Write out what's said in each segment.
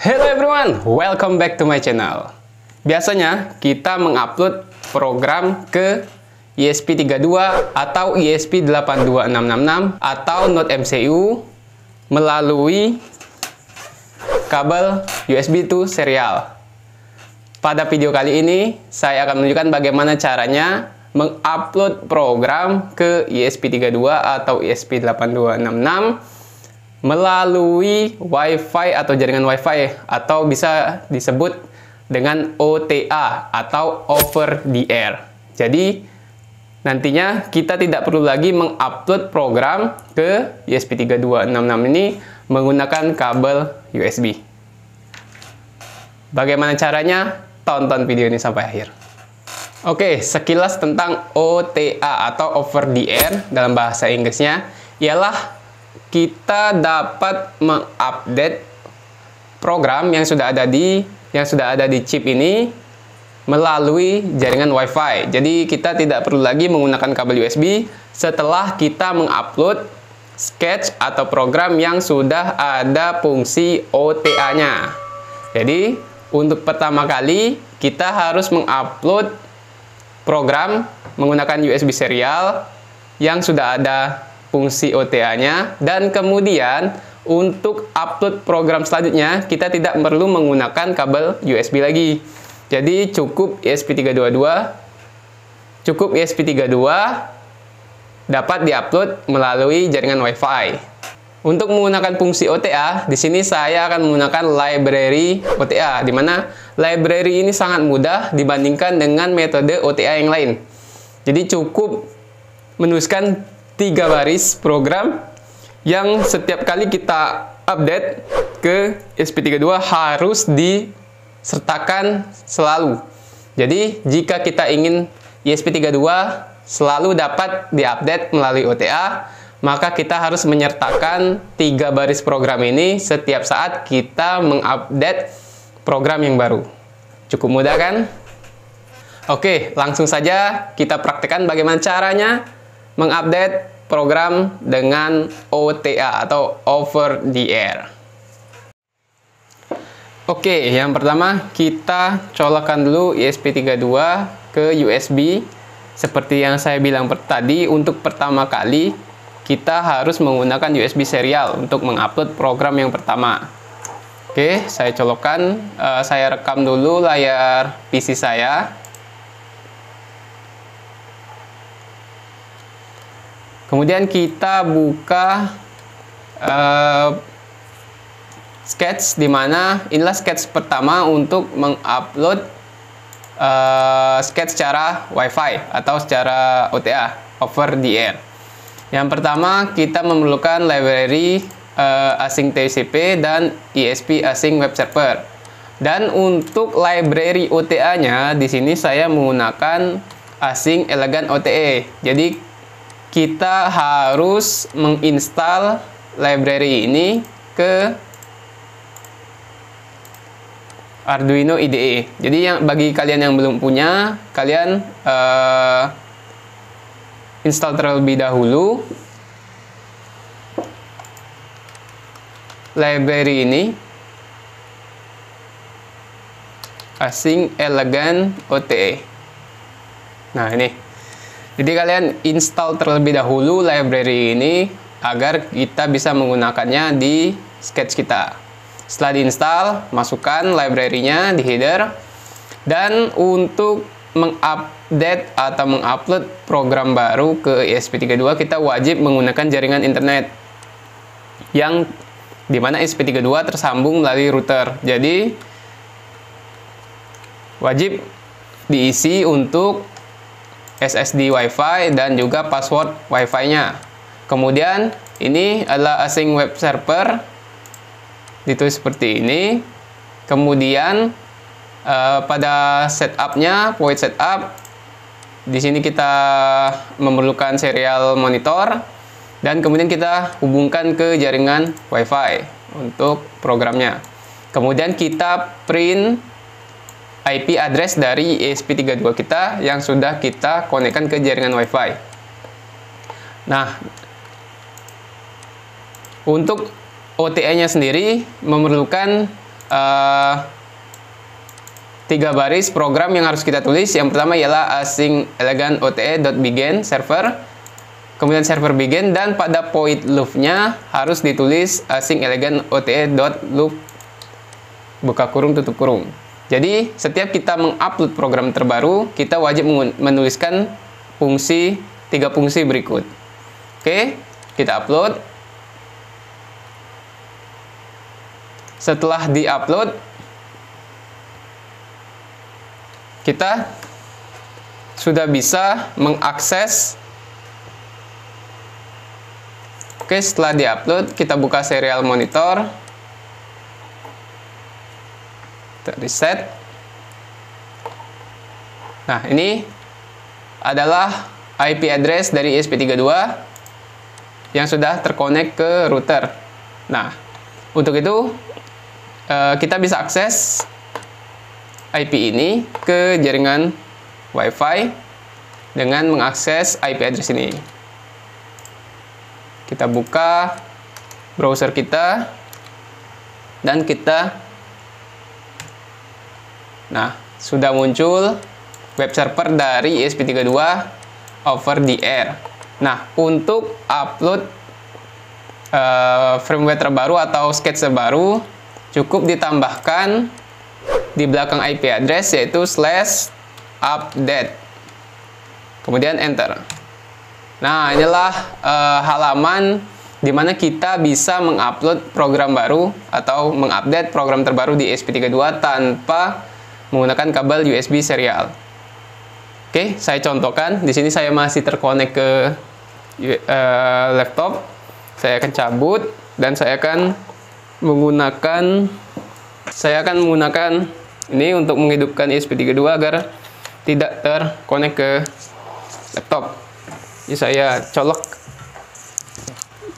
Hello everyone, welcome back to my channel. Biasanya kita mengupload program ke ESP32 atau ESP82666 atau Node MCU melalui kabel USB to serial. Pada video kali ini, saya akan menunjukkan bagaimana caranya mengupload program ke ESP32 atau ESP8266 melalui Wi-Fi atau jaringan Wi-Fi, atau bisa disebut dengan OTA atau over the air. Jadi nantinya kita tidak perlu lagi mengupload program ke ESP3266 ini menggunakan kabel USB. Bagaimana caranya? Tonton video ini sampai akhir. Oke, sekilas tentang OTA atau over the air dalam bahasa Inggrisnya ialah kita dapat mengupdate program yang sudah ada di chip ini melalui jaringan Wi-Fi. Jadi kita tidak perlu lagi menggunakan kabel USB setelah kita mengupload sketch atau program yang sudah ada fungsi OTA-nya. Jadi untuk pertama kali kita harus mengupload program menggunakan USB serial yang sudah ada fungsi OTA-nya, dan kemudian untuk upload program selanjutnya kita tidak perlu menggunakan kabel USB lagi. Jadi cukup ESP32 dapat diupload melalui jaringan Wi-Fi. Untuk menggunakan fungsi OTA, di sini saya akan menggunakan library OTA, di mana library ini sangat mudah dibandingkan dengan metode OTA yang lain. Jadi cukup menuliskan 3 baris program yang setiap kali kita update ke ESP32 harus disertakan selalu. Jadi jika kita ingin ESP32 selalu dapat diupdate melalui OTA, maka kita harus menyertakan 3 baris program ini setiap saat kita mengupdate program yang baru. Cukup mudah kan? Oke, langsung saja kita praktekkan bagaimana caranya mengupdate program dengan OTA atau over the air. Oke, yang pertama kita colokkan dulu ESP32 ke USB. Seperti yang saya bilang tadi, untuk pertama kali kita harus menggunakan USB serial untuk mengupload program yang pertama. Oke, saya colokkan, saya rekam dulu layar PC saya. Kemudian kita buka sketch, di mana inilah sketch pertama untuk mengupload sketch secara Wi-Fi atau secara OTA, over the air. Yang pertama kita memerlukan library async TCP dan ESP async web server. Dan untuk library OTA-nya di sini saya menggunakan async elegant OTA. Jadi kita harus menginstal library ini ke Arduino IDE. Jadi bagi kalian yang belum punya, kalian install terlebih dahulu library ini, async elegant OTA. Nah, ini. Jadi kalian install terlebih dahulu library ini agar kita bisa menggunakannya di sketch kita. Setelah diinstal, masukkan library-nya di header. Dan untuk mengupdate atau mengupload program baru ke ESP32, kita wajib menggunakan jaringan internet yang dimana ESP32 tersambung melalui router. Jadi wajib diisi untuk SSD Wi-Fi dan juga password Wi-Fi-nya. Kemudian ini adalah async web server, ditulis seperti ini. Kemudian pada setupnya, void setup, di sini kita memerlukan serial monitor, dan kemudian kita hubungkan ke jaringan Wi-Fi untuk programnya. Kemudian kita print IP address dari ESP32 kita yang sudah kita konekkan ke jaringan Wi-Fi. Nah, untuk OTA-nya sendiri memerlukan 3 baris program yang harus kita tulis. Yang pertama ialah async elegant ote.begin server, kemudian server begin, dan pada void loop-nya harus ditulis async elegant ote.loop buka kurung tutup kurung. Jadi setiap kita mengupload program terbaru, kita wajib menuliskan 3 fungsi berikut. Oke, kita upload. Setelah di-upload, kita sudah bisa mengakses. Oke, setelah di-upload, kita buka serial monitor. Kita reset. Nah, ini adalah IP address dari ESP32 yang sudah terkonek ke router. Nah, untuk itu kita bisa akses IP ini ke jaringan Wi-Fi dengan mengakses IP address ini. Kita buka browser kita dan sudah muncul web server dari ESP32 over the air. Nah, untuk upload firmware terbaru atau sketch terbaru, cukup ditambahkan di belakang IP address, yaitu /update, kemudian enter. Nah, inilah halaman di mana kita bisa mengupload program baru atau mengupdate program terbaru di ESP32 tanpa menggunakan kabel USB serial. Oke, saya contohkan. Di sini saya masih terkonek ke laptop. Saya akan cabut dan saya akan menggunakan ini untuk menghidupkan ESP32 agar tidak terkonek ke laptop. Jadi saya colok.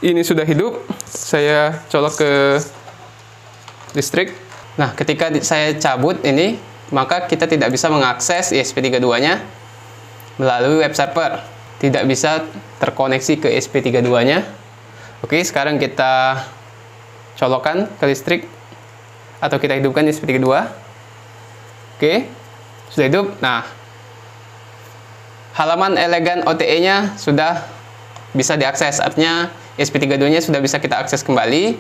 Ini sudah hidup. Saya colok ke listrik. Nah, ketika saya cabut ini, maka kita tidak bisa mengakses ESP32-nya melalui web server. Tidak bisa terkoneksi ke ESP32-nya. Oke, sekarang kita colokkan ke listrik atau kita hidupkan ESP32. Oke, sudah hidup. Nah, halaman elegant OTE-nya sudah bisa diakses. Artinya ESP32-nya sudah bisa kita akses kembali.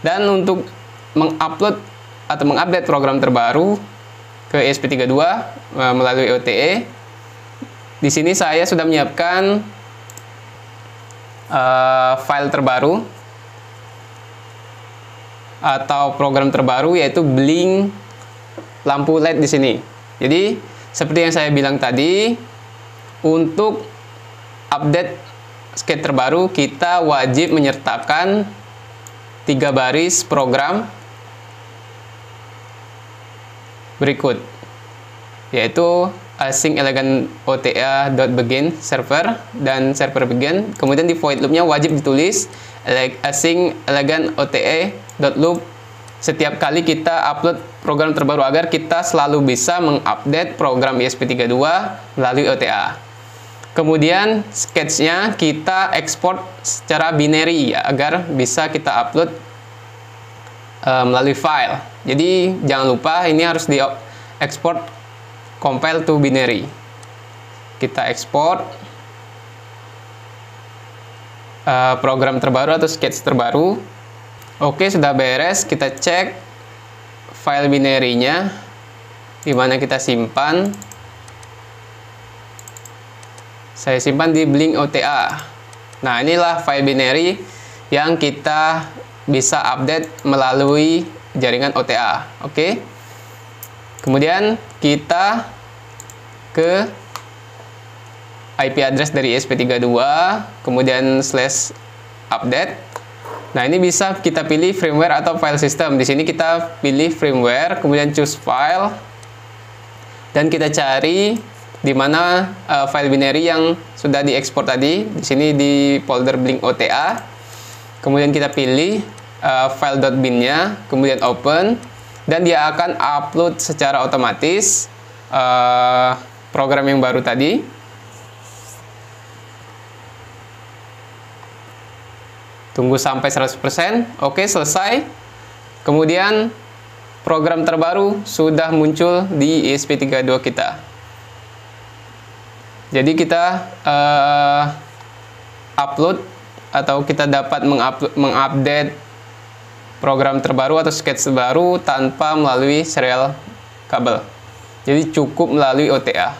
Dan untuk mengupload atau mengupdate program terbaru ke ESP32 melalui OTE, di sini saya sudah menyiapkan file terbaru atau program terbaru, yaitu blink lampu LED di sini. Jadi seperti yang saya bilang tadi, untuk update sketch terbaru kita wajib menyertakan 3 baris program berikut, yaitu async elegant ote.begin server dan server begin. Kemudian di void loop-nya wajib ditulis async elegant ote.loop setiap kali kita upload program terbaru agar kita selalu bisa mengupdate program ESP32 melalui OTA. Kemudian sketch-nya kita ekspor secara binary ya, agar bisa kita upload melalui file. Jadi jangan lupa ini harus di ekspor compile to binary. Kita ekspor program terbaru atau sketch terbaru. Oke, sudah beres. Kita cek file binary-nya di mana kita simpan. Saya simpan di blink OTA. Nah, inilah file binary yang kita bisa update melalui jaringan OTA. Oke. Kemudian kita ke IP address dari ESP32, kemudian /update. Nah, ini bisa kita pilih firmware atau file system. Di sini kita pilih firmware, kemudian choose file, dan kita cari di mana file binary yang sudah diekspor tadi. Di sini di folder blink OTA. Kemudian kita pilih file.bin-nya, kemudian open, dan dia akan upload secara otomatis program yang baru tadi. Tunggu sampai 100%. Oke, selesai. Kemudian program terbaru sudah muncul di ESP32 kita. Jadi kita upload atau kita dapat mengupdate program terbaru atau sketch terbaru tanpa melalui serial kabel. Jadi cukup melalui OTA.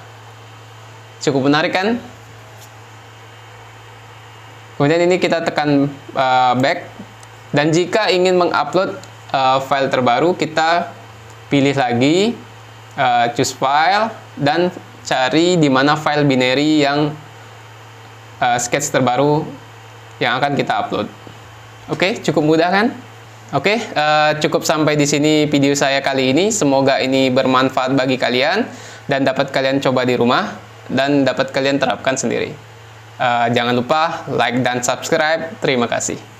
Cukup menarik kan? Kemudian ini kita tekan back, dan jika ingin mengupload file terbaru, kita pilih lagi choose file dan cari di mana file binary yang sketch terbaru yang akan kita upload. Oke, cukup mudah kan? Oke, cukup sampai di sini video saya kali ini. Semoga ini bermanfaat bagi kalian dan dapat kalian coba di rumah dan dapat kalian terapkan sendiri. Jangan lupa like dan subscribe. Terima kasih.